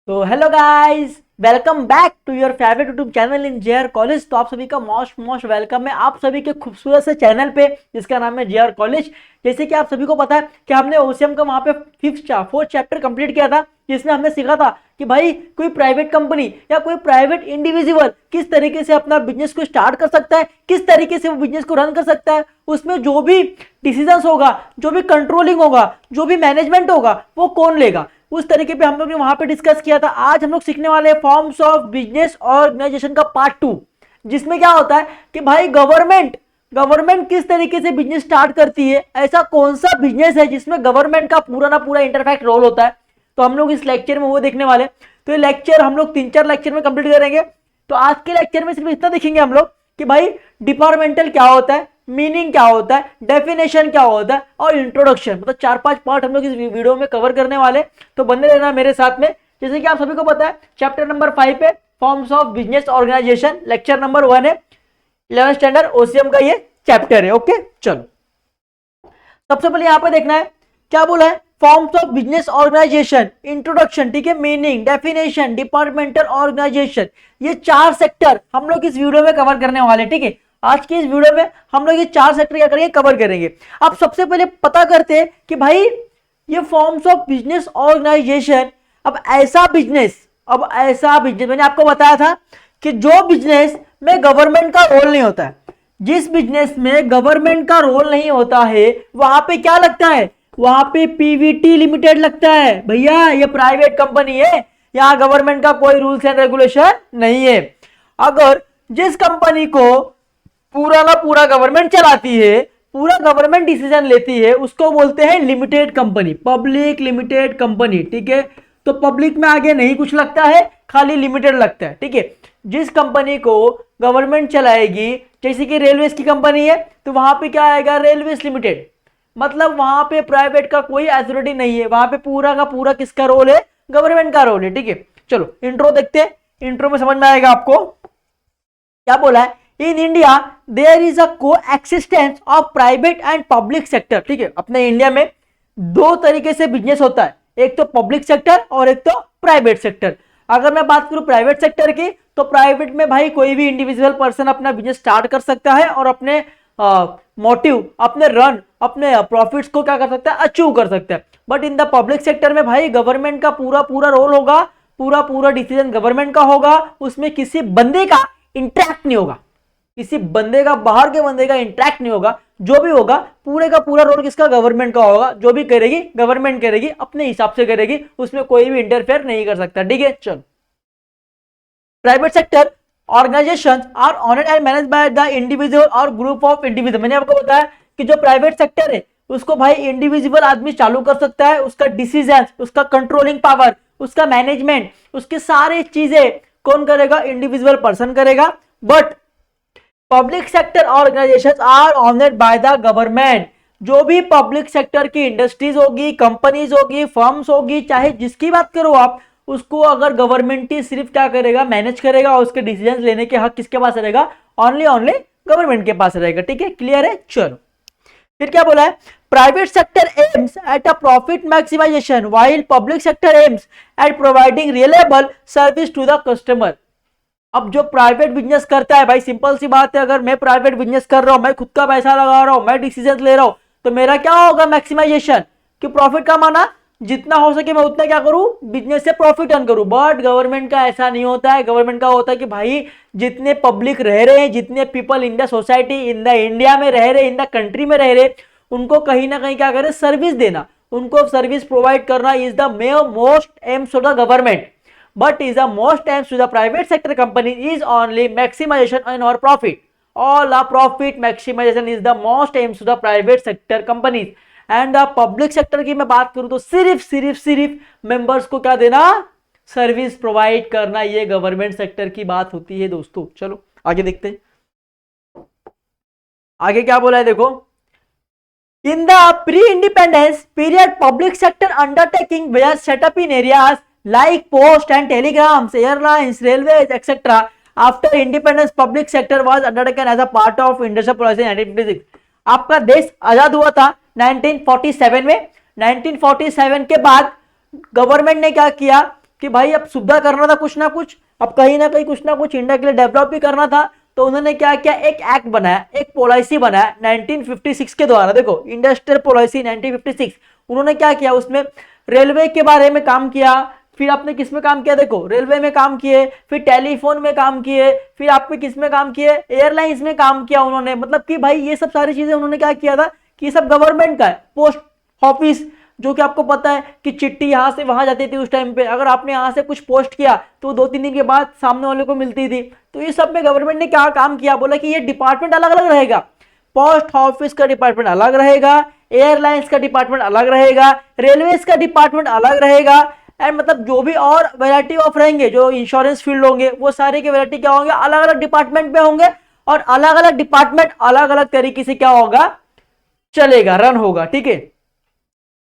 तो hello guys, welcome back to your favourite YouTube channel in JR college. तो आप सभी का मोस्ट वेलकम है आप सभी के खूबसूरत से चैनल पे जिसका नाम है जेआर कॉलेज। जैसे कि आप सभी को पता है कि हमने ओसीएम का वहाँ पे फोर्थ चैप्टर कंप्लीट किया था, जिसमें हमने सीखा था कि भाई कोई प्राइवेट कंपनी या कोई प्राइवेट इंडिविजुअल किस तरीके से अपना बिजनेस को स्टार्ट कर सकता है, किस तरीके से वो बिजनेस को रन कर सकता है, उसमें जो भी डिसीजंस होगा, जो भी कंट्रोलिंग होगा, जो भी मैनेजमेंट होगा, वो कौन लेगा, उस तरीके पे हम लोग ने वहां पे डिस्कस किया था। आज हम लोग सीखने वाले हैं फॉर्म्स ऑफ बिजनेस ऑर्गेनाइजेशन का पार्ट 2, जिसमें क्या होता है कि भाई गवर्नमेंट किस तरीके से बिजनेस स्टार्ट करती है, ऐसा कौन सा बिजनेस है जिसमें गवर्नमेंट का पूरा ना पूरा इंटरफैक्ट रोल होता है। तो हम लोग इस लेक्चर में वो देखने वाले। तो ये लेक्चर हम लोग 3-4 लेक्चर में कंप्लीट करेंगे। तो आज के लेक्चर में सिर्फ इतना देखेंगे हम लोग कि भाई डिपार्टमेंटल क्या होता है, मीनिंग क्या होता है, डेफिनेशन क्या होता है और इंट्रोडक्शन, मतलब 4-5 पार्ट हम लोग इस वीडियो में कवर करने वाले। तो बने रहना मेरे साथ में। जैसे कि आप सभी को पता है चैप्टर नंबर 5 है forms of business organisation, lecture number 1 है, 11th स्टैंडर्ड ओसीएम का ये चैप्टर है। ओके, चलो सबसे पहले यहां पे देखना है क्या बोला है, forms of business organisation, introduction, ठीक है, मीनिंग, डेफिनेशन, डिपार्टमेंटल ऑर्गेनाइजेशन। ये 4 सेक्टर हम लोग इस वीडियो में कवर करने वाले, ठीक है। आज की इस वीडियो में हम लोग ये 4 सेक्टर क्या करेंगे, कवर करेंगे। अब सबसे पहले पता करते हैं कि भाई ये फॉर्म्स ऑफ बिजनेस ऑर्गेनाइजेशन, अब ऐसा बिजनेस मैंने आपको बताया था कि जो बिजनेस में गवर्नमेंट का रोल नहीं होता है, जिस बिजनेस में गवर्नमेंट का रोल नहीं होता है, वहां पे क्या लगता है, वहां पे पीवीटी लिमिटेड लगता है। भैया ये प्राइवेट कंपनी है, यहां गवर्नमेंट का कोई रूल्स एंड रेगुलेशन नहीं है। अगर जिस कंपनी को पूरा ना पूरा गवर्नमेंट चलाती है, पूरा गवर्नमेंट डिसीजन लेती है, उसको बोलते हैं limited company, public limited company, ठीक है। तो पब्लिक में आगे नहीं कुछ लगता है, खाली लिमिटेड लगता है, ठीक है। जिस कंपनी को गवर्नमेंट चलाएगी, जैसे कि रेलवेज की कंपनी है, तो वहां पे क्या आएगा, रेलवेज लिमिटेड, मतलब वहां पे प्राइवेट का कोई अथॉरिटी नहीं है, वहां पे पूरा का पूरा किसका रोल है, गवर्नमेंट का रोल है, ठीक है। चलो इंट्रो देखते हैं, इंट्रो में समझ में आएगा आपको क्या बोला है। In India there is a coexistence of private and public sector, ठीक है। अपने इंडिया में 2 तरीके से बिजनेस होता है, एक तो पब्लिक सेक्टर और एक तो प्राइवेट सेक्टर। अगर मैं बात करूं प्राइवेट सेक्टर की, तो प्राइवेट में भाई कोई भी इंडिविजुअल पर्सन अपना बिजनेस स्टार्ट कर सकता है और अपने मोटिव, अपने प्रॉफिट्स को क्या कर सकता है, अचीव कर सकता है। But in the public sector में भाई गवर्नमेंट का पूरा रोल होगा, पूरा डिसीजन गवर्नमेंट का होगा, उसमें किसी बंदे का इंटरेक्ट नहीं होगा, किसी बंदे का, बाहर के बंदे का इंटरेक्ट नहीं होगा। जो भी होगा पूरे का पूरा रोल किसका, गवर्नमेंट का होगा। जो भी करेगी गवर्नमेंट करेगी, अपने हिसाब से करेगी, उसमें कोई भी इंटरफेयर नहीं कर सकता, ठीक है। चल, private sector organisations are owned and managed by the individual और ग्रुप ऑफ इंडिविजुअल। मैंने आपको बताया कि जो प्राइवेट सेक्टर है उसको भाई इंडिविजुअल आदमी चालू कर सकता है, उसका डिसीजन, उसका कंट्रोलिंग पावर, उसका मैनेजमेंट, उसकी सारी चीजें कौन करेगा, इंडिविजुअल पर्सन करेगा। But public sector organisations are owned by the government. जो भी पब्लिक सेक्टर की इंडस्ट्रीज होगी, कंपनीज होगी, फर्म्स होगी, चाहे जिसकी बात करो आप, उसको अगर गवर्नमेंट ही सिर्फ क्या करेगा, मैनेज करेगा, और उसके डिसीजन लेने के हक किसके पास रहेगा, ओनली गवर्नमेंट के पास रहेगा, ठीक है। क्लियर है। चलो फिर क्या बोला है, private sector aims at a profit maximisation while public sector aims at providing reliable service to the customer. अब जो प्राइवेट बिजनेस करता है भाई, सिंपल सी बात है, अगर मैं प्राइवेट बिजनेस कर रहा हूं, मैं खुद का पैसा लगा रहा हूं, मैं डिसीजन ले रहा हूं, तो मेरा क्या होगा, मैक्सिमाइजेशन, कि प्रॉफिट का माना जितना हो सके मैं उतना क्या करूं, बिजनेस से प्रॉफिट अर्न करूं। बट गवर्नमेंट का ऐसा नहीं होता है। गवर्नमेंट का होता है कि भाई जितने पब्लिक रह रहे हैं, जितने people in the society, in the India में रह रहे, इन द कंट्री में रह रहे, उनको कहीं ना कहीं क्या करे, सर्विस देना, उनको सर्विस प्रोवाइड करना is the most AIIMS of the government. But is the most aims to the private sector company is only maximization on our profit. All the profit maximization is the most aims to the private sector companies. And the public sector की मैं बात करूं तो सिर्फ members को क्या देना, service provide करना, ये गवर्नमेंट सेक्टर की बात होती है दोस्तों। चलो आगे देखते हैं, आगे क्या बोला है देखो। In the pre-independence period, public sector undertaking were set up in areas like post and telegrams, airlines, railways, etc. After independence, public sector was undertaken as a part of industrial policy in 1956. आपका देश आजाद हुआ था 1947 में। 1947 के बाद government ने क्या किया कि भाई अब सुविधा करना था कुछ ना कुछ, अब कहीं ना कहीं कुछ ना कुछ इंडिया के लिए डेवलप भी करना था, तो उन्होंने क्या किया, एक एक्ट बनाया, एक पॉलिसी बनाया 1956 के द्वारा। देखो इंडस्ट्रियल पॉलिसी 1956, उन्होंने क्या किया, उसमें रेलवे के बारे में काम किया, फिर आपने किस में काम किया, देखो रेलवे में काम किए, फिर टेलीफोन में काम किए, फिर आपने किस में काम किए, एयरलाइंस में काम किया उन्होंने। मतलब कि भाई ये सब सारी चीजें उन्होंने क्या किया था कि ये सब गवर्नमेंट का है। पोस्ट ऑफिस, जो कि आपको पता है कि चिट्ठी यहां से वहां जाती थी उस टाइम पे, अगर आपने यहां से कुछ पोस्ट किया तो 2-3 दिन के बाद सामने वाले को मिलती थी। तो ये सब में गवर्नमेंट ने क्या काम किया, बोला कि ये डिपार्टमेंट अलग अलग रहेगा, पोस्ट ऑफिस का डिपार्टमेंट अलग रहेगा, एयरलाइंस का डिपार्टमेंट अलग रहेगा, रेलवेज का डिपार्टमेंट अलग रहेगा, एंड मतलब जो भी और वैरायटी ऑफ रहेंगे, जो इंश्योरेंस फील्ड होंगे, वो सारे के वैरायटी क्या होंगे, अलग अलग डिपार्टमेंट में होंगे, और अलग अलग डिपार्टमेंट अलग अलग तरीके से क्या होगा, चलेगा, रन होगा। ठीक है,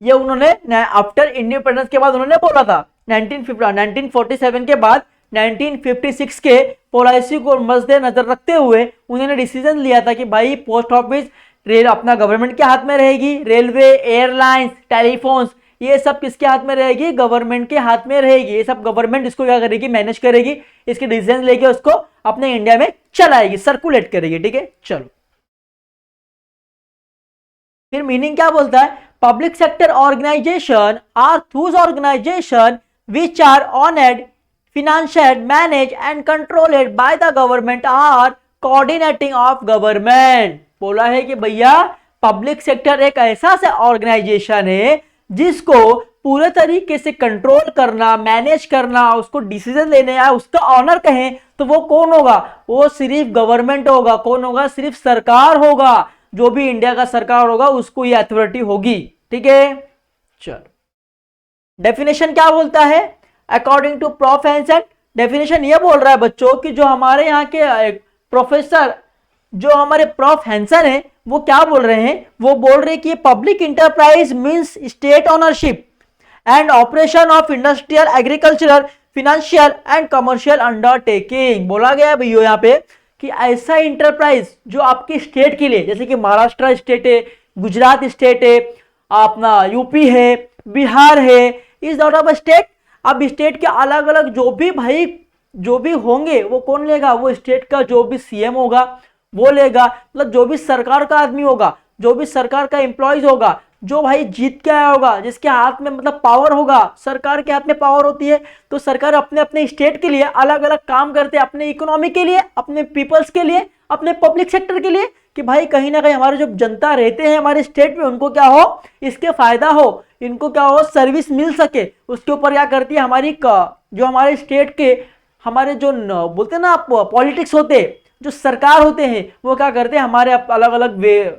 ये उन्होंने आफ्टर इंडिपेंडेंस के बाद उन्होंने बोला था। 1947 के बाद 1956 के पॉलिसी को मद्देनजर रखते हुए उन्होंने डिसीजन लिया था कि भाई पोस्ट ऑफिस रेल अपना गवर्नमेंट के हाथ में रहेगी, रेलवे, एयरलाइंस, टेलीफोन्स, ये सब किसके हाथ में रहेगी, गवर्नमेंट के हाथ में रहेगी। ये सब गवर्नमेंट इसको क्या करेगी, मैनेज करेगी, इसके डिसीजन लेके उसको अपने इंडिया में चलाएगी, सर्कुलेट करेगी। ठीक है, चलो फिर मीनिंग क्या बोलता है, public sector organisation are those organization which are owned, financed, managed and controlled by the government are coordinating of government। बोला है कि भैया पब्लिक सेक्टर एक ऐसा से ऑर्गेनाइजेशन है जिसको पूरे तरीके से कंट्रोल करना, मैनेज करना, उसको डिसीजन लेने या उसका ऑनर कहें तो वो कौन होगा, वो सिर्फ गवर्नमेंट होगा। कौन होगा, सिर्फ सरकार होगा। जो भी इंडिया का सरकार होगा उसको ये अथॉरिटी होगी। ठीक है, चलो डेफिनेशन क्या बोलता है, according to prof Hanson, definition ये बोल रहा है बच्चों कि जो हमारे यहाँ के प्रोफेसर, जो हमारे प्रोफ हैंसन है, वो क्या बोल रहे हैं, वो बोल रहे हैं कि public enterprise means state ownership and operation of industrial, agricultural, financial and commercial undertaking. बोला गया है भैया यहाँ पे कि ऐसा इंटरप्राइज जो आपकी स्टेट के लिए, जैसे कि महाराष्ट्र स्टेट है, गुजरात स्टेट है, अपना यूपी है, बिहार है, इस आउट ऑफ स्टेट। अब स्टेट के अलग अलग जो भी भाई जो भी होंगे वो कौन लेगा, वो स्टेट का जो भी सीएम होगा वो लेगा। मतलब जो भी सरकार का आदमी होगा, जो भी सरकार का एम्प्लॉयज होगा, जो भाई जीत के आया होगा, जिसके हाथ में मतलब पावर होगा, सरकार के हाथ में पावर होती है, तो सरकार अपने अपने स्टेट के लिए अलग अलग काम करते हैं, अपने इकोनॉमी के लिए, अपने पीपल्स के लिए, अपने पब्लिक सेक्टर के लिए, कि भाई कहीं ना कहीं हमारे जो जनता रहते हैं हमारे स्टेट में उनको क्या हो, इसके फायदा हो, इनको क्या हो, सर्विस मिल सके। उसके ऊपर क्या करती है हमारी जो हमारे स्टेट के हमारे जो बोलते हैं ना पॉलिटिक्स होते हैं, जो सरकार होते हैं, वो क्या करते हैं हमारे अलग अलग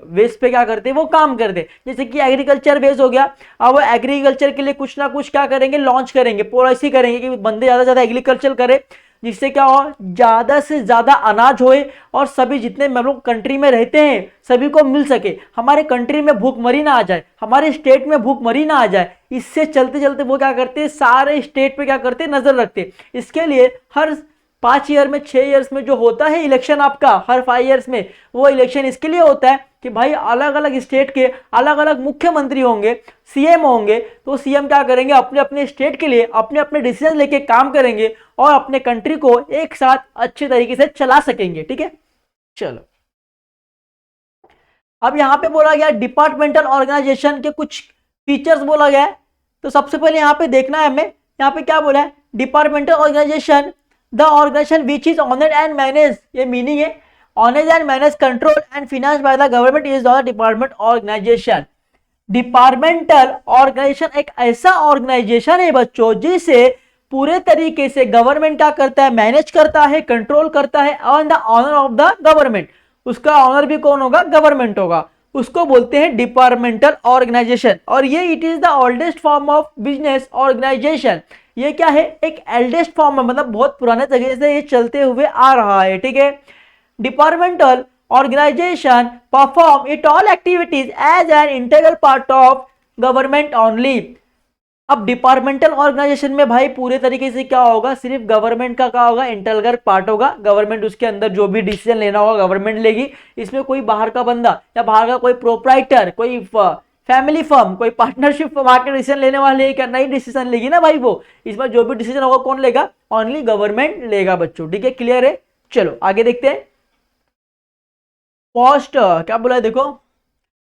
वेस पे क्या करते हैं, वो काम करते हैं। जैसे कि एग्रीकल्चर बेस हो गया, अब वो एग्रीकल्चर के लिए कुछ ना कुछ क्या करेंगे, लॉन्च करेंगे, पॉलिसी करेंगे कि बंदे ज़्यादा से ज़्यादा एग्रीकल्चर करे, जिससे क्या हो, ज़्यादा से ज़्यादा अनाज होए और सभी जितने हम लोग कंट्री में रहते हैं सभी को मिल सके, हमारे कंट्री में भूखमरी ना आ जाए, हमारे स्टेट में भूखमरी ना आ जाए। इससे चलते चलते वो क्या करते हैं, सारे स्टेट पे क्या करते हैं, नज़र रखते हैं। इसके लिए हर 5 ईयर में, 6 ईयर्स में जो होता है इलेक्शन आपका, हर 5 ईयर्स में वो इलेक्शन इसके लिए होता है कि भाई अलग अलग स्टेट के अलग अलग मुख्यमंत्री होंगे, सीएम होंगे, तो सीएम क्या करेंगे, अपने अपने स्टेट के लिए अपने अपने डिसीजन लेके काम करेंगे और अपने कंट्री को एक साथ अच्छे तरीके से चला सकेंगे। ठीक है, चलो अब यहाँ पे बोला गया डिपार्टमेंटल ऑर्गेनाइजेशन के कुछ फीचर्स बोला गया है। तो सबसे पहले यहाँ पे देखना है हमें, यहाँ पे क्या बोला है, departmental organisation the organisation which is owned and manage, ये मीनिंग है, owned and manage, control and finance by the government is the department organisation. Departmental organisation एक ऐसा ऑर्गेनाइजेशन है बच्चों जिसे पूरे तरीके से गवर्नमेंट क्या करता है, मैनेज करता है, कंट्रोल करता है on the owner of the government. उसका ऑनर भी कौन होगा, गवर्नमेंट होगा। उसको बोलते हैं डिपार्टमेंटल ऑर्गेनाइजेशन। और ये it is the oldest form of business organisation. ये क्या है, एक एल्डेस्ट फॉर्म है, मतलब बहुत पुराने तरीके से ये चलते हुए आ रहा है। ठीक है, departmental organisation perform it all activities as an integral part of government only. अब डिपार्टमेंटल ऑर्गेनाइजेशन में भाई पूरे तरीके से क्या होगा, सिर्फ गवर्नमेंट का क्या होगा, इंटीग्रल पार्ट होगा। गवर्नमेंट उसके अंदर जो भी डिसीजन लेना होगा गवर्नमेंट लेगी। इसमें कोई बाहर का बंदा या बाहर का कोई प्रोप्राइटर, कोई फैमिली फर्म, कोई पार्टनरशिप फर्म आके डिसीजन लेने वाले है क्या? नहीं डिसीजन लेगी ना भाई वो। इसमें जो भी डिसीजन होगा कौन लेगा? ओनली गवर्नमेंट लेगा बच्चों, ठीक है, क्लियर है। चलो आगे देखते हैं। पोस्ट क्या बोला है देखो,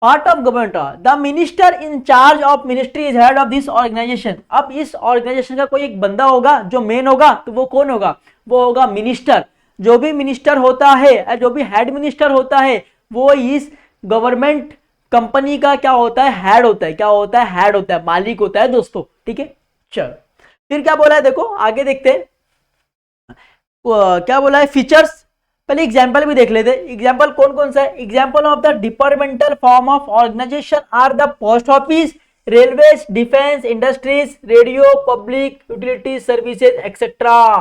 part of government, the minister in charge of ministry is head of this organisation. अब इस ऑर्गेनाइजेशन का कोई एक बंदा होगा जो मेन होगा, तो वो कौन होगा? वो होगा मिनिस्टर। जो भी मिनिस्टर होता है, जो भी हेड मिनिस्टर होता है, वो इस गवर्नमेंट कंपनी का क्या होता है? हेड होता है। क्या होता है? हेड होता है, मालिक होता है दोस्तों, ठीक है। चलो फिर क्या बोला है देखो, आगे देखते हैं। क्या बोला है? फीचर्स, पहले एग्जाम्पल भी देख लेते। एग्जाम्पल कौन कौन सा है? Example of the departmental form of organisation are the post office, railways, defence, industries, radio, public utility services etcetera.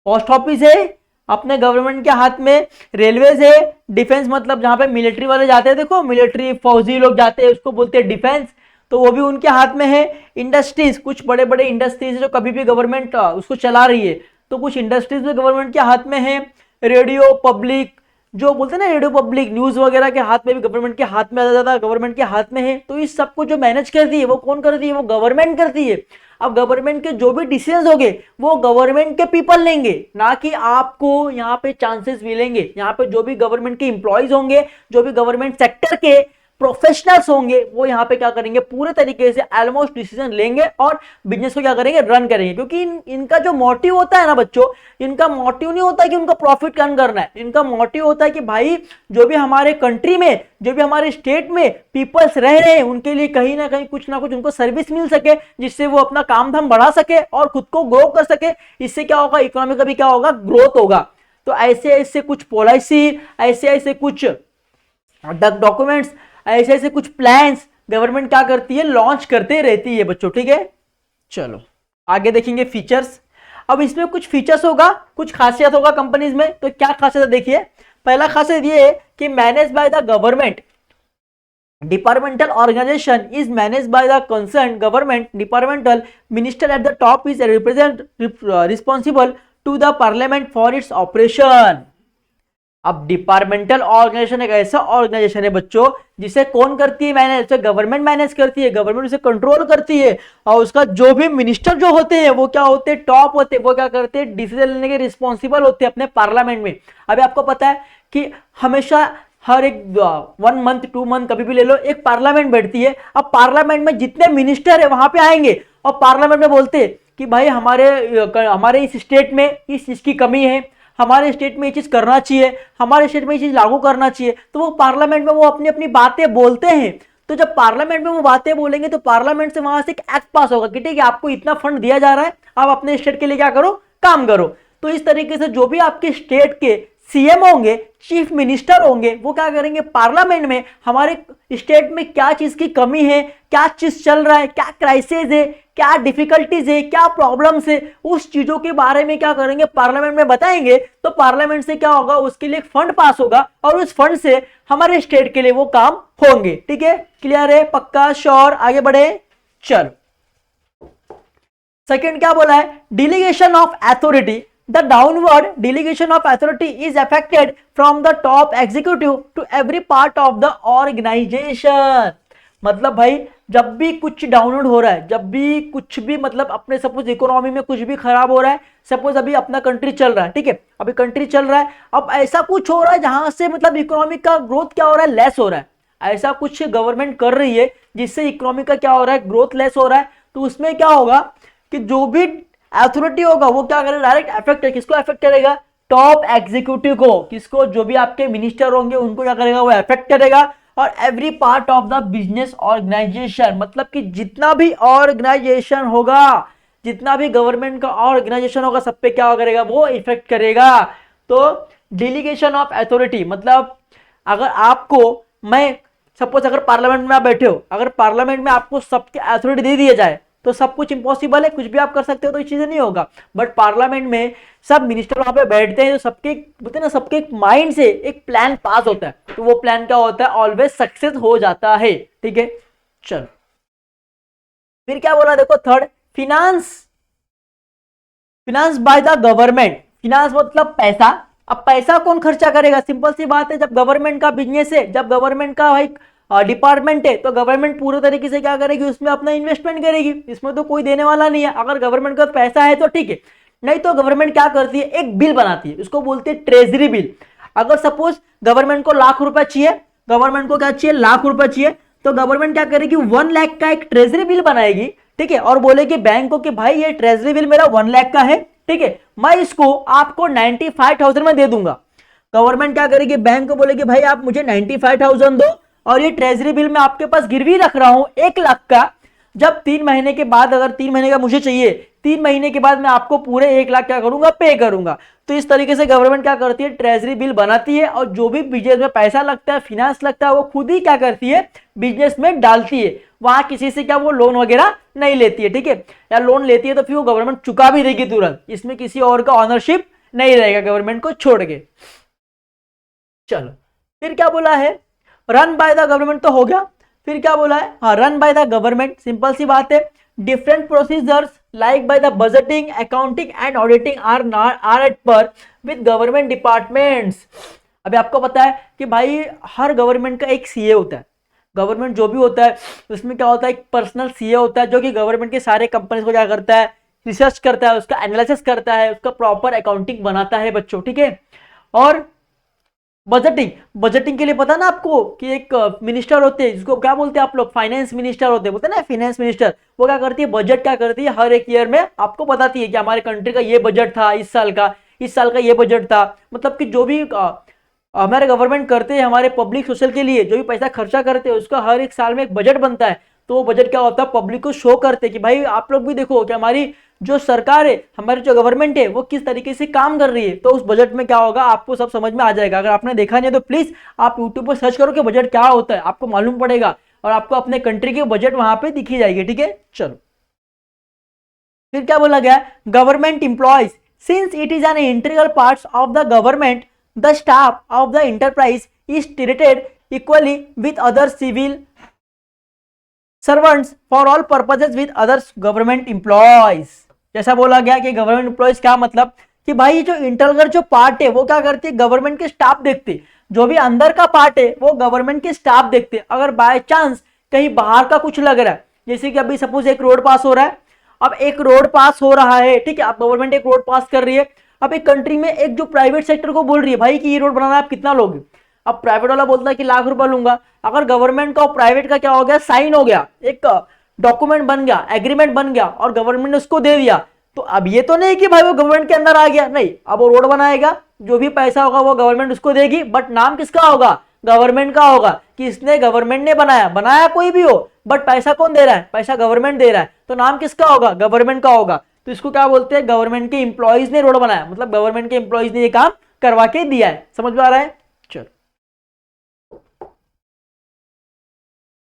Post office है अपने गवर्नमेंट के हाथ में, रेलवेज है, डिफेंस मतलब जहां पे मिलिट्री वाले जाते हैं, देखो मिलिट्री फौजी लोग जाते हैं उसको बोलते हैं डिफेंस, तो वो भी उनके हाथ में है। इंडस्ट्रीज, कुछ बड़े बड़े इंडस्ट्रीज जो कभी भी गवर्नमेंट उसको चला रही है, तो कुछ इंडस्ट्रीज भी गवर्नमेंट के हाथ में है। रेडियो पब्लिक, जो बोलते हैं ना रेडियो पब्लिक न्यूज वगैरह के हाथ में भी गवर्नमेंट के हाथ में, ज्यादा गवर्नमेंट के हाथ में है। तो इस सबको जो मैनेज करती है वो कौन करती है? वो गवर्नमेंट करती है। अब गवर्नमेंट के जो भी डिसीजंस होंगे वो गवर्नमेंट के पीपल लेंगे, ना कि आपको यहाँ पे चांसेस मिलेंगे। यहाँ पे जो भी गवर्नमेंट के इंप्लॉइज होंगे, जो भी गवर्नमेंट सेक्टर के प्रोफेशनल्स होंगे, वो यहाँ पे क्या करेंगे? पूरे तरीके से ऑलमोस्ट डिसीजन लेंगे और बिजनेस को क्या करेंगे? रन करेंगे। क्योंकि इनका जो मोटिव होता है ना बच्चों, इनका मोटिव नहीं होता कि उनका प्रॉफिट अर्न करना है। इनका मोटिव होता है कि भाई जो भी हमारे कंट्री में, जो भी हमारे स्टेट में पीपल्स रह रहे हैं, उनके लिए कहीं ना कहीं कुछ ना कुछ उनको सर्विस मिल सके, जिससे वो अपना काम धाम बढ़ा सके और खुद को ग्रो कर सके। इससे क्या होगा? इकोनॉमी का भी क्या होगा? ग्रोथ होगा। तो ऐसे ऐसे कुछ पॉलिसी, ऐसे ऐसे कुछ डॉक्यूमेंट्स, ऐसे ऐसे कुछ प्लान्स गवर्नमेंट क्या करती है? लॉन्च करते रहती है बच्चों, ठीक है। चलो आगे देखेंगे फीचर्स। अब इसमें कुछ फीचर्स होगा, कुछ खासियत होगा कंपनीज में। तो क्या खासियत है देखिए। पहला खासियत ये है कि manage by the government, departmental organisation is manage by the concern government departmental minister at the top is responsible to the parliament for its operation. अब डिपार्टमेंटल ऑर्गेनाइजेशन एक ऐसा ऑर्गेनाइजेशन है बच्चों जिसे कौन करती है? मैनेज, गवर्नमेंट मैनेज करती है, गवर्नमेंट उसे कंट्रोल करती है। और उसका जो भी मिनिस्टर जो होते हैं वो क्या होते हैं? टॉप होते हैं। वो क्या करते हैं? डिसीजन लेने के रिस्पॉन्सिबल होते हैं अपने पार्लियामेंट में। अभी आपको पता है कि हमेशा हर एक 1 मंथ 2 मंथ कभी भी ले लो, एक पार्लियामेंट बैठती है। अब पार्लियामेंट में जितने मिनिस्टर है वहां पे आएंगे और पार्लियामेंट में बोलते हैं कि भाई हमारे इस स्टेट में इस चीज की कमी है, हमारे स्टेट में ये चीज करना चाहिए, हमारे स्टेट में ये चीज लागू करना चाहिए। तो वो पार्लियामेंट में वो अपनी अपनी बातें बोलते हैं। तो जब पार्लियामेंट में वो बातें बोलेंगे तो पार्लियामेंट से वहां से एक एक्ट पास होगा कि ठीक है आपको इतना फंड दिया जा रहा है, आप अपने स्टेट के लिए क्या करो? काम करो। तो इस तरीके से जो भी आपके स्टेट के सीएम होंगे, चीफ मिनिस्टर होंगे, वो क्या करेंगे? पार्लियामेंट में हमारे स्टेट में क्या चीज की कमी है, क्या चीज चल रहा है, क्या क्राइसिस है, क्या डिफिकल्टीज है, क्या प्रॉब्लम्स है, उस चीजों के बारे में क्या करेंगे? पार्लियामेंट में बताएंगे। तो पार्लियामेंट से क्या होगा? उसके लिए एक फंड पास होगा और उस फंड से हमारे स्टेट के लिए वो काम होंगे, ठीक है। क्लियर है? पक्का? श्योर? आगे बढ़े। चलो सेकेंड क्या बोला है? Delegation of authority, the downward delegation of authority is affected from the top executive to every part of the organization। मतलब भाई जब भी कुछ डाउनलोड हो रहा है, जब भी कुछ भी मतलब अपने सपोज इकोनॉमी में कुछ भी खराब हो रहा है, सपोज अभी अपना कंट्री चल रहा है, ठीक है, अभी कंट्री चल रहा है, अब ऐसा कुछ हो रहा है जहां से मतलब इकोनॉमी का ग्रोथ क्या हो रहा है? लेस हो रहा है। ऐसा कुछ गवर्नमेंट कर रही है जिससे इकोनॉमी का क्या हो रहा है? ग्रोथ लेस हो रहा है। तो उसमें क्या होगा कि जो भी अथॉरिटी होगा वो क्या करेगा? डायरेक्ट अफेक्ट, किसको अफेक्ट करेगा? टॉप एग्जीक्यूटिव को। किसको? जो भी आपके मिनिस्टर होंगे उनको क्या करेगा? वो अफेक्ट करेगा। और every part of the business organisation, मतलब कि जितना भी ऑर्गेनाइजेशन होगा, जितना भी गवर्नमेंट का ऑर्गेनाइजेशन होगा, सब पे क्या करेगा? वो इफेक्ट करेगा। तो डिलीगेशन ऑफ अथॉरिटी मतलब अगर आपको, मैं सपोज अगर पार्लियामेंट में आप बैठे हो, अगर पार्लियामेंट में आपको सबके अथॉरिटी दे दिया जाए तो सब कुछ इंपॉसिबल है, कुछ भी आप कर सकते हो तो ये चीजें नहीं होगा। बट पार्लियामेंट में सब मिनिस्टर वहां पे बैठते हैं, तो सबके बोलते हैं ना, सबके माइंड से एक प्लान पास होता है, तो वो प्लान क्या होता है? ऑलवेज सक्सेस हो जाता है, ठीक है। चलो फिर क्या बोला देखो, third, finance, finance bye the government. Finance मतलब पैसा। अब पैसा कौन खर्चा करेगा? सिंपल सी बात है, जब गवर्नमेंट का बिजनेस है, जब गवर्नमेंट का भाई डिपार्टमेंट है तो गवर्नमेंट पूरे तरीके से क्या करेगी, उसमें अपना इन्वेस्टमेंट करेगी, इसमें तो कोई देने वाला नहीं है। अगर गवर्नमेंट का पैसा है तो ठीक है, नहीं तो गवर्नमेंट क्या करती है, एक बिल बनाती है, उसको बोलते हैं ट्रेजरी बिल। अगर सपोज गवर्नमेंट को लाख रुपए चाहिए, गवर्नमेंट को क्या चाहिए, लाख रुपए चाहिए, तो गवर्नमेंट क्या करेगी, 1 लाख का एक ट्रेजरी बिल बनाएगी, ठीक है, और बोलेगी बैंक को कि भाई ये ट्रेजरी बिल मेरा 1 लाख का है, ठीक है, मैं इसको आपको 95,000 में दे दूंगा। गवर्नमेंट क्या करेगी, बैंक को बोलेगी भाई आप मुझे 95,000 दो, और ये ट्रेजरी बिल मैं आपके पास गिरवी रख रहा हूं 1 लाख का। जब 3 महीने के बाद, अगर 3 महीने का मुझे चाहिए, 3 महीने के बाद मैं आपको पूरे 1 लाख क्या करूंगा, पे करूंगा। तो इस तरीके से गवर्नमेंट क्या करती है, ट्रेजरी बिल बनाती है, और जो भी बिजनेस में पैसा लगता है, फिनेंस लगता है, वो खुद ही क्या करती है, बिजनेस में डालती है। वहां किसी से क्या वो लोन वगैरह नहीं लेती है, ठीक है, या लोन लेती है तो फिर वो गवर्नमेंट चुका भी देगी तुरंत, इसमें किसी और का ऑनरशिप नहीं रहेगा गवर्नमेंट को छोड़ के। चलो फिर क्या बोला है, रन बाय द गवर्नमेंट तो हो गया, फिर क्या बोला है, हाँ run by the government, simple सी बात है, different procedures like by the budgeting, accounting and auditing are at par with government departments. अभी आपको पता है कि भाई हर गवर्नमेंट का एक सीए होता है, गवर्नमेंट जो भी होता है उसमें क्या होता है, एक पर्सनल सीए होता है जो कि गवर्नमेंट के सारे कंपनीज को क्या करता है, रिसर्च करता है, उसका एनालिसिस करता है, उसका प्रॉपर अकाउंटिंग बनाता है बच्चों, ठीक है। और बजटिंग, बजटिंग के लिए पता ना आपको कि एक मिनिस्टर होते हैं जिसको क्या बोलते हैं आप लोग, फाइनेंस मिनिस्टर होते हैं, बोलते हैं ना फाइनेंस मिनिस्टर, वो क्या करती है, बजट क्या करती है, हर एक ईयर में आपको बताती है कि हमारे कंट्री का ये बजट था इस साल का, इस साल का ये बजट था। मतलब कि जो भी हमारे गवर्नमेंट करते हैं हमारे पब्लिक सोशल के लिए, जो भी पैसा खर्चा करते हैं उसका हर एक साल में एक बजट बनता है। तो वो बजट क्या होता है, पब्लिक को शो करते हैं कि भाई आप लोग भी देखो कि हमारी जो सरकार है, हमारी जो गवर्नमेंट है वो किस तरीके से काम कर रही है। तो उस बजट में क्या होगा आपको सब समझ में आ जाएगा। अगर आपने देखा नहीं है तो प्लीज आप यूट्यूब पर सर्च करो कि बजट क्या होता है, आपको मालूम पड़ेगा और आपको अपने कंट्री की बजट वहां पे दिखी जाएगी, ठीक है। चलो फिर क्या बोला गया, government employees since it is an integral part of the government, the staff of the enterprise is treated equally with other civil servants for all purposes with others government employees. जैसा बोला गया कि गवर्नमेंट इंप्लॉयज क्या मतलब कि भाई जो internal जो पार्ट है वो क्या करते हैं, गवर्नमेंट के स्टाफ देखते, जो भी अंदर का पार्ट है वो गवर्नमेंट के स्टाफ देखते। अगर बाय चांस कहीं बाहर का कुछ लग रहा है, जैसे कि अभी सपोज एक रोड पास हो रहा है, अब एक रोड पास हो रहा है, ठीक है, अब गवर्नमेंट एक रोड पास कर रही है, अब एक कंट्री में एक जो प्राइवेट सेक्टर को बोल रही है भाई कि ये रोड बनाना आप कितना लोगे, अब प्राइवेट वाला बोलता है कि लाख रुपए लूंगा। अगर गवर्नमेंट का और प्राइवेट का क्या हो गया, साइन हो गया, एक डॉक्यूमेंट बन गया, एग्रीमेंट बन गया और गवर्नमेंट ने उसको दे दिया, तो अब ये तो नहीं कि भाई वो गवर्नमेंट के अंदर आ गया, नहीं, अब वो रोड बनाएगा, जो भी पैसा होगा वो गवर्नमेंट उसको देगी, बट नाम किसका होगा, गवर्नमेंट का होगा कि इसने गवर्नमेंट ने बनाया, बनाया कोई भी हो बट पैसा कौन दे रहा है, पैसा गवर्नमेंट दे रहा है, तो नाम किसका होगा, गवर्नमेंट का होगा। तो इसको क्या बोलते हैं, गवर्नमेंट के इंप्लॉइज ने रोड बनाया, मतलब गवर्नमेंट के इंप्लॉइज ने ये काम करवा के दिया है। समझ में आ रहा है। चलो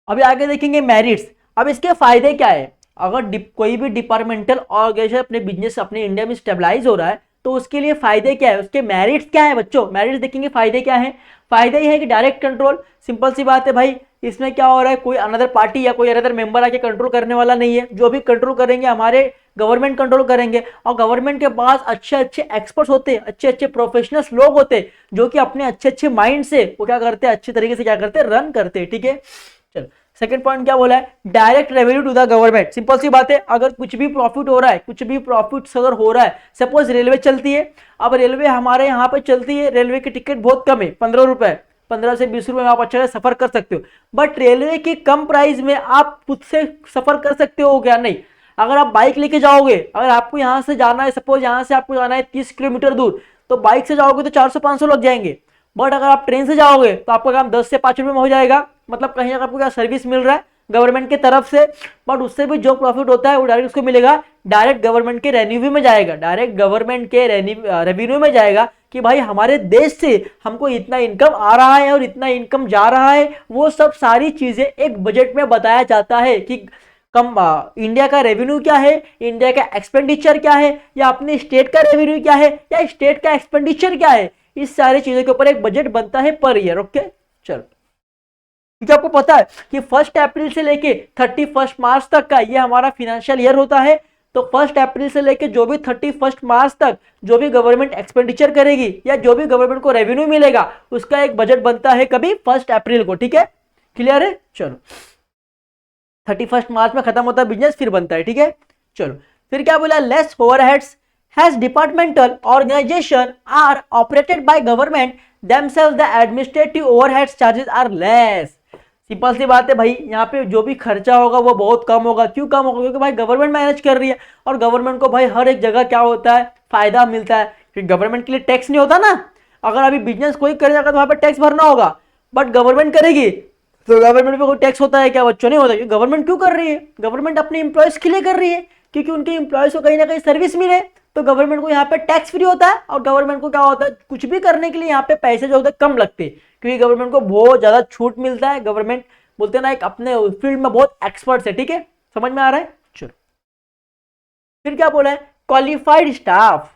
अभी आगे देखेंगे मेरिट्स। अब इसके फायदे क्या है, अगर कोई भी डिपार्टमेंटल ऑर्गेनाइजेशन अपने बिजनेस अपने इंडिया में स्टेबलाइज हो रहा है तो उसके लिए फायदे क्या है, उसके मेरिट्स क्या है बच्चों, मेरिट्स देखेंगे फायदे क्या है। फायदे ये है कि डायरेक्ट कंट्रोल, सिंपल सी बात है भाई, इसमें क्या हो रहा है, कोई अनदर पार्टी या कोई अनदर मेंबर आके कंट्रोल करने वाला नहीं है, जो भी कंट्रोल करेंगे हमारे गवर्नमेंट कंट्रोल करेंगे। और गवर्नमेंट के पास अच्छे अच्छे एक्सपर्ट्स होते हैं, अच्छे अच्छे प्रोफेशनल्स लोग होते हैं जो कि अपने अच्छे अच्छे माइंड से वो क्या करते हैं, अच्छे तरीके से क्या करते हैं, रन करते हैं, ठीक है। चलो सेकंड पॉइंट क्या बोला है, direct revenue to the government. Simple सी बात है, अगर कुछ भी प्रॉफिट हो रहा है, कुछ भी प्रॉफिट अगर हो रहा है, सपोज रेलवे चलती है, अब रेलवे हमारे यहाँ पे चलती है, रेलवे की टिकट बहुत कम है, 15 रुपए, 15 से 20 रुपए में आप अच्छा से सफर कर सकते हो, बट रेलवे की कम प्राइस में आप खुद से सफर कर सकते हो क्या, नहीं। अगर आप बाइक लेके जाओगे, अगर आपको यहाँ से जाना है, सपोज यहाँ से आपको जाना है 30 किलोमीटर दूर, तो बाइक से जाओगे तो 400-500 लग जाएंगे, बट अगर आप ट्रेन से जाओगे तो आपका काम 10 से 5 रुपए में हो जाएगा। मतलब कहीं अगर आपको क्या सर्विस मिल रहा है गवर्नमेंट की तरफ से, बट उससे भी जो प्रॉफिट होता है वो डायरेक्ट उसको मिलेगा, डायरेक्ट गवर्नमेंट के रेवेन्यू में जाएगा, डायरेक्ट गवर्नमेंट के रेवेन्यू में जाएगा कि भाई हमारे देश से हमको इतना इनकम आ रहा है और इतना इनकम जा रहा है। वो सब सारी चीजें एक बजट में बताया जाता है कि कम इंडिया का रेवेन्यू क्या है, इंडिया का एक्सपेंडिचर क्या है, या अपने स्टेट का रेवेन्यू क्या है, या स्टेट का एक्सपेंडिचर क्या है। इस सारी चीजों के ऊपर एक बजट बनता है पर ईयर। ओके चलो, क्योंकि आपको पता है कि 1 अप्रैल से लेके 31 मार्च तक का ये हमारा फाइनेंशियल ईयर होता है। तो 1 अप्रैल से लेके जो भी 31 मार्च तक जो भी गवर्नमेंट एक्सपेंडिचर करेगी या जो भी गवर्नमेंट को रेवेन्यू मिलेगा उसका एक बजट बनता है कभी 1 अप्रैल को, ठीक है। क्लियर है? चलो 31 मार्च में खत्म होता है बिजनेस, फिर बनता है, ठीक है। चलो फिर क्या बोला, less overheads has departmental organisation are operated by government themselves the administrative overheads charges are less. Simple सी बात है भाई, यहाँ पे जो भी खर्चा होगा वो बहुत कम होगा। क्यों कम होगा? क्योंकि भाई गवर्नमेंट मैनेज कर रही है, और गवर्नमेंट को भाई हर एक जगह क्या होता है, फायदा मिलता है। क्योंकि गवर्नमेंट के लिए टैक्स नहीं होता ना। अगर अभी बिजनेस कोई करेगा तो वहां पर टैक्स भरना होगा, बट गवर्नमेंट करेगी तो गवर्नमेंट पे कोई टैक्स होता है क्या? बच्चों नहीं होता। क्योंकि गवर्नमेंट क्यों कर रही है? गवर्नमेंट अपने इंप्लॉयज के लिए कर रही है, क्योंकि उनके इंप्लॉयज को कहीं ना कहीं सर्विस मिले। तो गवर्नमेंट को यहाँ पे टैक्स फ्री होता है, और गवर्नमेंट को क्या होता है, कुछ भी करने के लिए यहाँ पे पैसे जो होते हैं कम लगते हैं, क्योंकि गवर्नमेंट को बहुत ज्यादा छूट मिलता है। गवर्नमेंट बोलते हैं ना, एक अपने फील्ड में बहुत एक्सपर्ट्स है, ठीक है, समझ में आ रहा है? चलो फिर क्या बोला है, qualified staff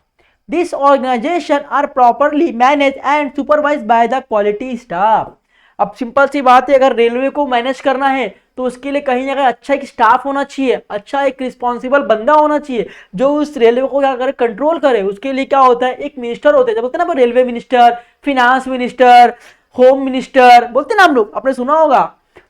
this organisation are properly manage and supervise by the quality staff. अब सिंपल सी बात है, अगर रेलवे को मैनेज करना है तो उसके लिए कहीं ना कहीं अच्छा एक स्टाफ होना चाहिए, अच्छा एक रिस्पॉन्सिबल बंदा होना चाहिए जो उस रेलवे को क्या करे, कंट्रोल करे। उसके लिए क्या होता है, एक मिनिस्टर होते हैं, जब बोलते हैं ना railway minister, finance minister, home minister, बोलते हैं ना हम लोग, आपने सुना होगा।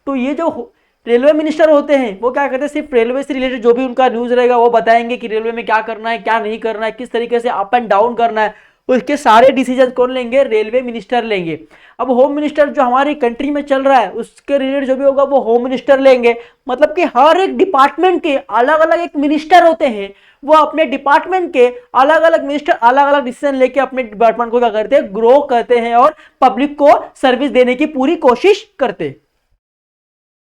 तो ये जो रेलवे मिनिस्टर होते हैं वो क्या करते हैं, सिर्फ रेलवे से रिलेटेड जो भी उनका न्यूज रहेगा वो बताएंगे कि रेलवे में क्या करना है, क्या नहीं करना है, किस तरीके से अप एंड डाउन करना है। उसके सारे डिसीजन कौन लेंगे? रेलवे मिनिस्टर लेंगे। अब होम मिनिस्टर जो हमारी कंट्री में चल रहा है उसके रिलेटेड जो भी होगा वो होम मिनिस्टर लेंगे। मतलब कि हर एक डिपार्टमेंट के अलग अलग एक मिनिस्टर होते हैं, वो अपने डिपार्टमेंट के अलग अलग मिनिस्टर अलग अलग डिसीजन लेके अपने डिपार्टमेंट को क्या करते हैं, ग्रो करते हैं और पब्लिक को सर्विस देने की पूरी कोशिश करते हैं।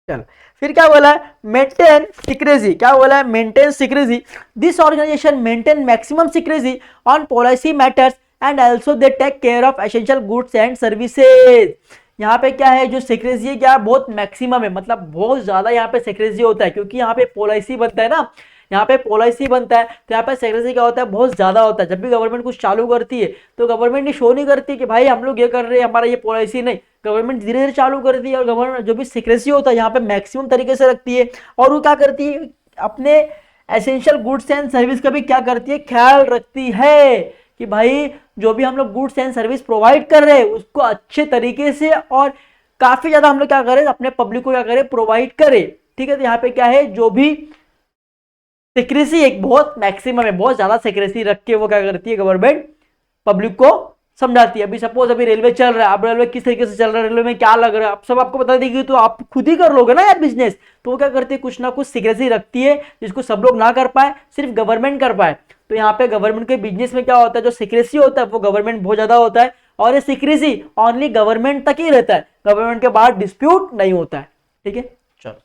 चलो फिर क्या बोला है, मेंटेन सीक्रेसी। क्या बोला है, maintain secrecy. This organization maintain maximum secrecy on policy matters and also they take care of essential goods and services. यहाँ पे क्या है, जो सीक्रेसी है क्या बहुत मैक्सिमम है, मतलब बहुत ज्यादा यहाँ पे सीक्रेसी होता है, क्योंकि यहाँ पे पॉलिसी बनता है ना, यहाँ पे पॉलिसी बनता है, तो यहाँ पे सीक्रेसी क्या होता है, बहुत ज्यादा होता है। जब भी गवर्नमेंट कुछ चालू करती है तो गवर्नमेंट ये शो नहीं करती कि भाई हम लोग ये कर रहे हैं, हमारा ये पॉलिसी नहीं। गवर्नमेंट धीरे धीरे चालू करती है, और गवर्नमेंट जो भी सीक्रेसी होता है यहाँ पे मैक्सिमम तरीके से रखती है। और वो क्या करती है, अपने एसेंशियल गुड्स एंड सर्विस का भी क्या करती है, ख्याल रखती है कि भाई जो भी हम लोग गुड्स एंड सर्विस प्रोवाइड कर रहे हैं उसको अच्छे तरीके से और काफी ज्यादा हम लोग क्या करें, अपने पब्लिक को क्या करें, प्रोवाइड करें। ठीक है, तो यहाँ पे क्या है, जो भी सिक्रेसी एक बहुत मैक्सिमम है, बहुत ज्यादा सिक्रेसी रख के वो क्या करती है, गवर्नमेंट पब्लिक को समझाती है। अभी सपोज अभी रेलवे चल रहा है, अब रेलवे किस तरीके से चल रहा है, रेलवे में क्या लग रहा है, अब सब आपको बता देगी, तो आप खुद ही कर लोगे ना यार बिजनेस। तो वो क्या करती है, कुछ ना कुछ सिक्रेसी रखती है जिसको सब लोग ना कर पाए, सिर्फ गवर्नमेंट कर पाए। तो यहाँ पे गवर्नमेंट के बिजनेस में क्या होता है, जो सिक्रेसी होता है वो गवर्नमेंट बहुत ज्यादा होता है, और ये सिक्रेसी ओनली गवर्नमेंट तक ही रहता है, गवर्नमेंट के बाद डिस्प्यूट नहीं होता है। ठीक है, चलो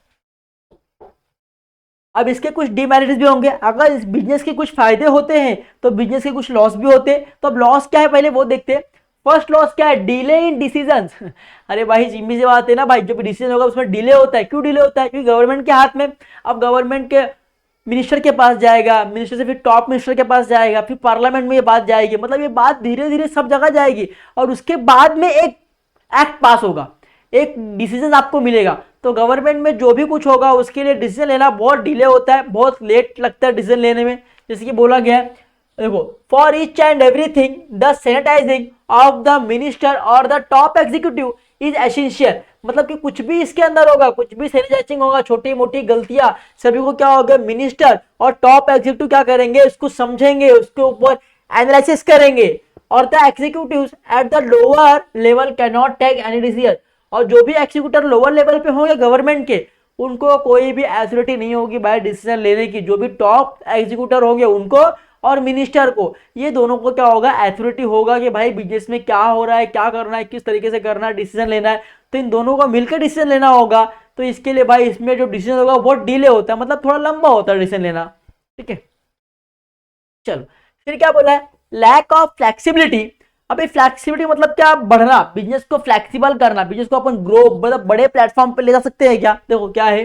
अब इसके कुछ डिमेरिट्स भी होंगे। अगर इस बिजनेस के कुछ फायदे होते हैं तो बिजनेस के कुछ लॉस भी होते हैं। तो अब लॉस क्या है पहले वो देखते हैं। फर्स्ट लॉस क्या है, डिले इन डिसीजंस। अरे भाई जिम्मी से बात है ना भाई, जो भी डिसीजन होगा उसमें डिले होता है। क्यों डिले होता है, क्योंकि गवर्नमेंट के हाथ में, अब गवर्नमेंट के मिनिस्टर के पास जाएगा, मिनिस्टर से फिर टॉप मिनिस्टर के पास जाएगा, फिर पार्लियामेंट में ये बात जाएगी, मतलब ये बात धीरे धीरे सब जगह जाएगी, और उसके बाद में एक एक्ट पास होगा, एक डिसीजन आपको मिलेगा। तो गवर्नमेंट में जो भी कुछ होगा उसके लिए डिसीजन लेना बहुत डिले होता है, बहुत लेट लगता है डिसीजन लेने में। जैसे कि बोला गया है, देखो, for each and everything the sanitising of the minister और the top executive is essential. मतलब कि कुछ भी इसके अंदर होगा, कुछ भी सैनिटाइजिंग होगा, छोटी मोटी गलतियां सभी को क्या होगा, मिनिस्टर और टॉप एग्जीक्यूटिव क्या करेंगे, उसको समझेंगे, उसके ऊपर एनालिसिस करेंगे, और the executives at the lower level can not take any decision. और जो भी एग्जीक्यूटर लोअर लेवल पे होंगे गवर्नमेंट के, उनको कोई भी अथॉरिटी नहीं होगी बाय डिसीजन लेने की। जो भी टॉप एग्जीक्यूटर होंगे उनको और मिनिस्टर को, ये दोनों को क्या होगा, अथॉरिटी होगा कि भाई बिजनेस में क्या हो रहा है, क्या करना है, किस तरीके से करना है, डिसीजन लेना है। तो इन दोनों को मिलकर डिसीजन लेना होगा। तो इसके लिए भाई इसमें जो डिसीजन होगा बहुत डिले होता है, मतलब थोड़ा लंबा होता है डिसीजन लेना। ठीक है, चलो फिर क्या बोला है, लैक ऑफ फ्लेक्सिबिलिटी। अभी फ्लेक्सिबिलिटी मतलब क्या, बढ़ना, बिजनेस को फ्लेक्सिबल करना, बिजनेस को अपन ग्रो मतलब बड़े प्लेटफॉर्म पे ले जा सकते हैं क्या। देखो क्या है,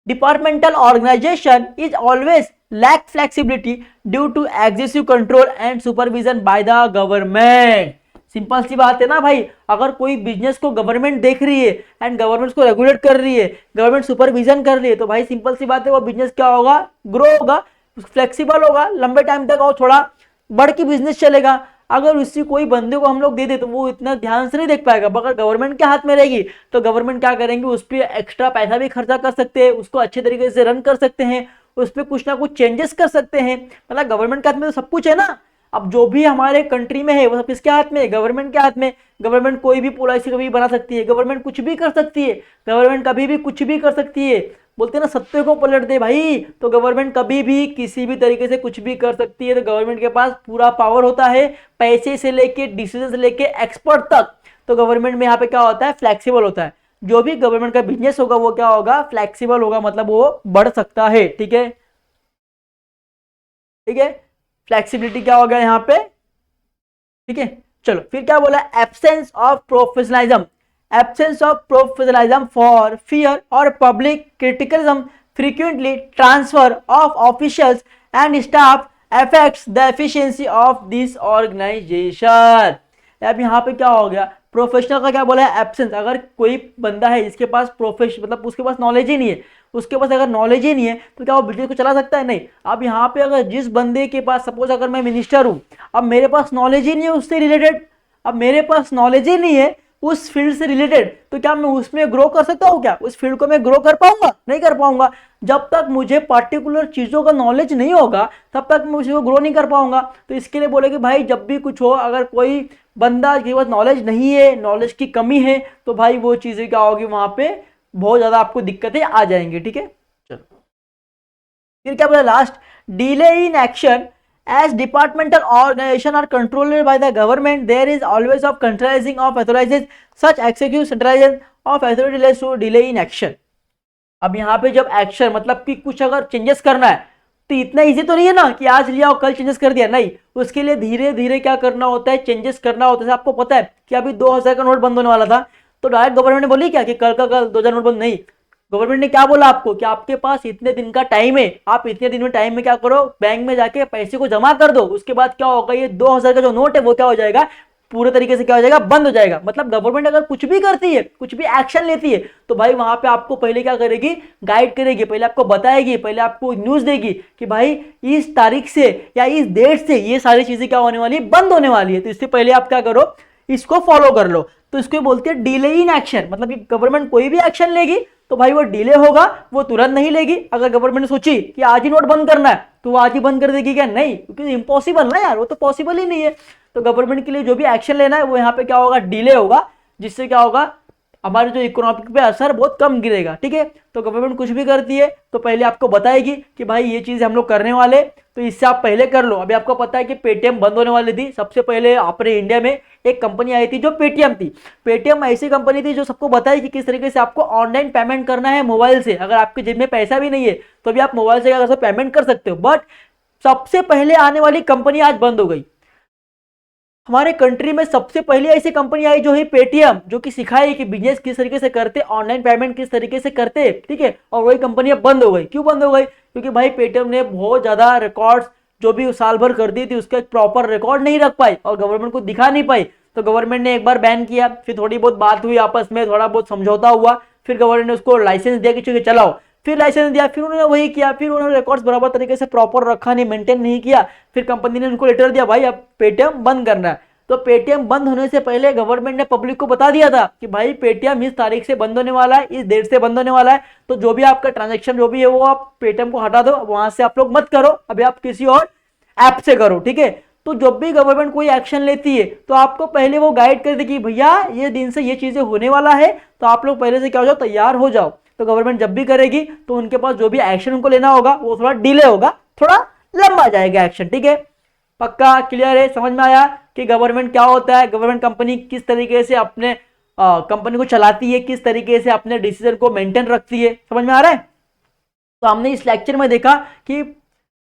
departmental organisation is always lack flexibility due to excessive control and supervision by the government. Simple सी बात है ना भाई, अगर कोई बिजनेस को गवर्नमेंट देख रही है एंड गवर्नमेंट को रेगुलेट कर रही है, गवर्नमेंट सुपरविजन कर रही है, तो भाई सिंपल सी बात है वो बिजनेस क्या होगा, ग्रो होगा, फ्लेक्सिबल होगा, लंबे टाइम तक और थोड़ा बढ़ के बिजनेस चलेगा। अगर उसी कोई बंदे को हम लोग दे दे तो वो इतना ध्यान से नहीं देख पाएगा। अगर गवर्नमेंट के हाथ में रहेगी तो गवर्नमेंट क्या करेंगे, उस पर एक्स्ट्रा पैसा भी खर्चा कर सकते हैं, उसको अच्छे तरीके से रन कर सकते हैं, उस पर कुछ ना कुछ चेंजेस कर सकते हैं। मतलब गवर्नमेंट के हाथ में तो सब कुछ है ना। अब जो भी हमारे कंट्री में है वो सब किसके हाथ में है, गवर्नमेंट के हाथ में। गवर्नमेंट कोई भी पॉलिसी कभी बना सकती है, गवर्नमेंट कुछ भी कर सकती है, गवर्नमेंट कभी भी कुछ भी कर सकती है। बोलते हैं ना सत्य को पलट दे भाई, तो गवर्नमेंट कभी भी किसी भी तरीके से कुछ भी कर सकती है। तो गवर्नमेंट के पास पूरा पावर होता है, पैसे से लेके डिसीजन से लेके एक्सपर्ट तक। तो गवर्नमेंट में यहाँ पे क्या होता है, फ्लेक्सिबल होता है। जो भी गवर्नमेंट का बिजनेस होगा वो क्या होगा, फ्लेक्सिबल होगा, मतलब वो बढ़ सकता है। ठीक है, ठीक है, फ्लेक्सिबिलिटी क्या होगा यहाँ पे। ठीक है, चलो फिर क्या बोला, absence of professionalism, absence of professionalism for fear और public criticalism frequently transfer of officials and staff affects the efficiency of this organisation. अब यहाँ पे क्या हो गया, प्रोफेशनल का क्या बोला है, एब्सेंस। अगर कोई बंदा है जिसके पास प्रोफेशन मतलब उसके पास नॉलेज ही नहीं है, उसके पास अगर नॉलेज ही नहीं है तो क्या वो बिजनेस को चला सकता है, नहीं। अब यहाँ पे अगर जिस बंदे के पास, सपोज अगर मैं मिनिस्टर हूँ, अब मेरे पास नॉलेज ही नहीं है उससे रिलेटेड, अब मेरे पास नॉलेज ही नहीं है उस फील्ड से रिलेटेड, तो क्या मैं उसमें ग्रो कर सकता हूँ, क्या उस फील्ड को मैं ग्रो कर पाऊंगा, नहीं कर पाऊंगा। जब तक मुझे पर्टिकुलर चीज़ों का नॉलेज नहीं होगा तब तक मैं उसको ग्रो नहीं कर पाऊंगा। तो इसके लिए बोले कि भाई जब भी कुछ हो, अगर कोई बंदा के पास नॉलेज नहीं है, नॉलेज की कमी है, तो भाई वो चीज़ें क्या होगी, वहाँ पे बहुत ज़्यादा आपको दिक्कतें आ जाएंगी। ठीक है, चलो फिर क्या बोला last, delay in action as departmental organization are controlled by the government, there is always of centralizing of authorities, such executive centralization of authority leads to delay in action। अब यहाँ पे जब एक्शन मतलब कि कुछ अगर चेंजेस करना है तो इतना इजी तो नहीं है ना कि आज लिया और कल चेंजेस कर दिया, नहीं। उसके लिए धीरे धीरे क्या करना होता है, चेंजेस करना होता है। आपको पता है कि अभी 2000 का नोट बंद होने वाला था, तो डायरेक्ट गवर्नमेंट ने बोली क्या कि कल का कल 2000 नोट बंद, नहीं। गवर्नमेंट ने क्या बोला आपको कि आपके पास इतने दिन का टाइम है, आप इतने दिन में टाइम में क्या करो, बैंक में जाके पैसे को जमा कर दो। उसके बाद क्या होगा, ये 2000 का जो नोट है वो क्या हो जाएगा, पूरे तरीके से क्या हो जाएगा, बंद हो जाएगा। मतलब गवर्नमेंट अगर कुछ भी करती है, कुछ भी एक्शन लेती है, तो भाई वहां पे आपको पहले क्या करेगी, गाइड करेगी, पहले आपको बताएगी, पहले आपको न्यूज देगी कि भाई इस तारीख से या इस डेट से ये सारी चीजें क्या होने वाली है, बंद होने वाली है। तो इससे पहले आप क्या करो, इसको फॉलो कर लो। तो इसको बोलते हैं डिले इन एक्शन, मतलब कि गवर्नमेंट कोई भी एक्शन लेगी तो भाई वो डिले होगा, वो तुरंत नहीं लेगी। अगर गवर्नमेंट ने सोची कि आज ही नोट बंद करना है तो वो आज ही बंद कर देगी क्या, नहीं, क्योंकि इम्पॉसिबल ना यार, वो तो पॉसिबल ही नहीं है। तो गवर्नमेंट के लिए जो भी एक्शन लेना है वो यहाँ पे क्या होगा, डिले होगा, जिससे क्या होगा, हमारे जो इकोनॉमिक पे असर बहुत कम गिरेगा। ठीक है, तो गवर्नमेंट कुछ भी करती है तो पहले आपको बताएगी कि भाई ये चीज़ हम लोग करने वाले, तो इससे आप पहले कर लो। अभी आपको पता है कि पेटीएम बंद होने वाली थी, सबसे पहले अपने इंडिया में एक कंपनी आई थी जो पेटीएम थी। पेटीएम ऐसी कंपनी थी जो सबको बताई कि किस तरीके से आपको ऑनलाइन पेमेंट करना है मोबाइल से। अगर आपके जेब में पैसा भी नहीं है तो भी आप मोबाइल से क्या कर सकते हो, पेमेंट कर सकते हो। बट सबसे पहले आने वाली कंपनी आज बंद हो गई। हमारे कंट्री में सबसे पहले ऐसी कंपनी आई जो है पेटीएम, जो कि सिखाई कि बिजनेस किस तरीके से करते, ऑनलाइन पेमेंट किस तरीके से करते। ठीक है, और वही कंपनी अब बंद हो गई। क्यों बंद हो गई, क्योंकि भाई पेटीएम ने बहुत ज्यादा रिकॉर्ड्स जो भी साल भर कर दी थी उसका एक प्रॉपर रिकॉर्ड नहीं रख पाई और गवर्नमेंट को दिखा नहीं पाई। तो गवर्नमेंट ने एक बार बैन किया, फिर थोड़ी बहुत बात हुई आपस में, थोड़ा बहुत समझौता हुआ, फिर गवर्नमेंट ने उसको लाइसेंस दिया कि चलिए चलाओ, फिर लाइसेंस दिया, फिर उन्होंने वही किया, फिर उन्होंने रिकॉर्ड्स बराबर तरीके से प्रॉपर रखा नहीं, मेंटेन नहीं किया। फिर कंपनी ने उनको लेटर दिया, भाई अब पेटीएम बंद करना है। तो पेटीएम बंद होने से पहले गवर्नमेंट ने पब्लिक को बता दिया था कि भाई पेटीएम इस तारीख से बंद होने वाला है, इस डेट से बंद होने वाला है। तो जो भी आपका ट्रांजैक्शन जो भी है वो आप पेटीएम को हटा दो, वहां से आप लोग मत करो, अभी आप किसी और ऐप से करो। ठीक है, तो जब भी गवर्नमेंट कोई एक्शन लेती है तो आपको पहले वो गाइड कर दे कि भैया ये दिन से ये चीजें होने वाला है, तो आप लोग पहले से क्या हो जाओ, तैयार हो जाओ। तो गवर्नमेंट जब भी करेगी तो उनके पास जो भी एक्शन उनको लेना होगा वो थोड़ा डिले होगा, थोड़ा लंबा जाएगा एक्शन। ठीक है, पक्का क्लियर है, समझ में आया कि गवर्नमेंट क्या होता है, गवर्नमेंट कंपनी किस तरीके से अपने कंपनी को चलाती है, किस तरीके से अपने डिसीजन को मेंटेन रखती है, समझ में आ रहा है। तो हमने इस लेक्चर में देखा कि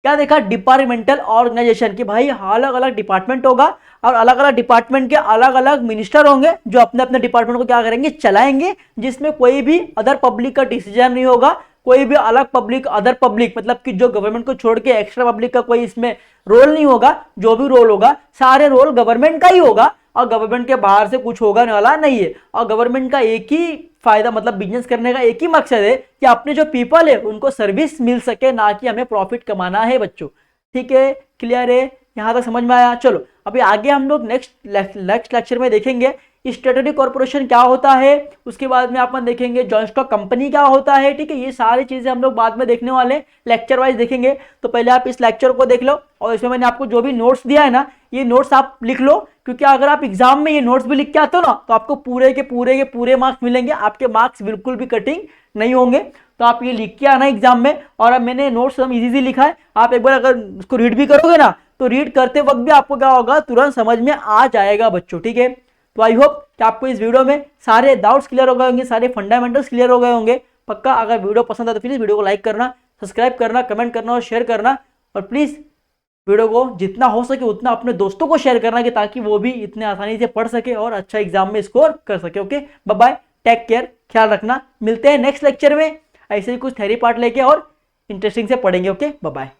क्या देखा, डिपार्टमेंटल ऑर्गेनाइजेशन की भाई अलग अलग डिपार्टमेंट होगा और अलग अलग डिपार्टमेंट के अलग अलग मिनिस्टर होंगे जो अपने अपने डिपार्टमेंट को क्या करेंगे, चलाएंगे, जिसमें कोई भी अदर पब्लिक का डिसीजन नहीं होगा, कोई भी अलग पब्लिक, अदर पब्लिक मतलब कि जो गवर्नमेंट को छोड़ के एक्स्ट्रा पब्लिक का कोई इसमें रोल नहीं होगा। जो भी रोल होगा सारे रोल गवर्नमेंट का ही होगा और गवर्नमेंट के बाहर से कुछ होगा वाला नहीं है। और गवर्नमेंट का एक ही फायदा मतलब बिजनेस करने का एक ही मकसद है कि अपने जो पीपल है उनको सर्विस मिल सके, ना कि हमें प्रॉफिट कमाना है बच्चों। ठीक है, क्लियर है, यहां तक समझ में आया। चलो अभी आगे हम लोग नेक्स्ट लेक्चर में देखेंगे स्टैट्यूटरी कॉर्पोरेशन क्या होता है, उसके बाद में अपन देखेंगे जॉइंट स्टॉक कंपनी क्या होता है। ठीक है, ये सारी चीजें हम लोग बाद में देखने वाले लेक्चर वाइज देखेंगे। तो पहले आप इस लेक्चर को देख लो और इसमें मैंने आपको जो भी नोट्स दिया है ना, ये नोट्स आप लिख लो, क्योंकि अगर आप एग्जाम में ये नोट्स भी लिख के आते हो ना तो आपको पूरे मार्क्स मिलेंगे, आपके मार्क्स बिल्कुल भी कटिंग नहीं होंगे। तो आप ये लिख के आना एग्जाम में। और अब मैंने नोट्स हम इजी लिखा है, आप एक बार अगर उसको रीड भी करोगे ना तो रीड करते वक्त भी आपको क्या होगा, तुरंत समझ में आ जाएगा बच्चों। ठीक है, तो आई होप कि आपको इस वीडियो में सारे डाउट्स क्लियर हो गए होंगे, सारे फंडामेंटल्स क्लियर हो गए होंगे। पक्का अगर वीडियो पसंद है तो प्लीज वीडियो को लाइक करना, सब्सक्राइब करना, कमेंट करना और शेयर करना। और प्लीज वीडियो को जितना हो सके उतना अपने दोस्तों को शेयर करना, कि ताकि वो भी इतने आसानी से पढ़ सके और अच्छा एग्जाम में स्कोर कर सके। Okay, bye bye, take care, ख्याल रखना। मिलते हैं नेक्स्ट लेक्चर में ऐसे ही कुछ थ्योरी पार्ट लेके और इंटरेस्टिंग से पढ़ेंगे। Okay, bye bye.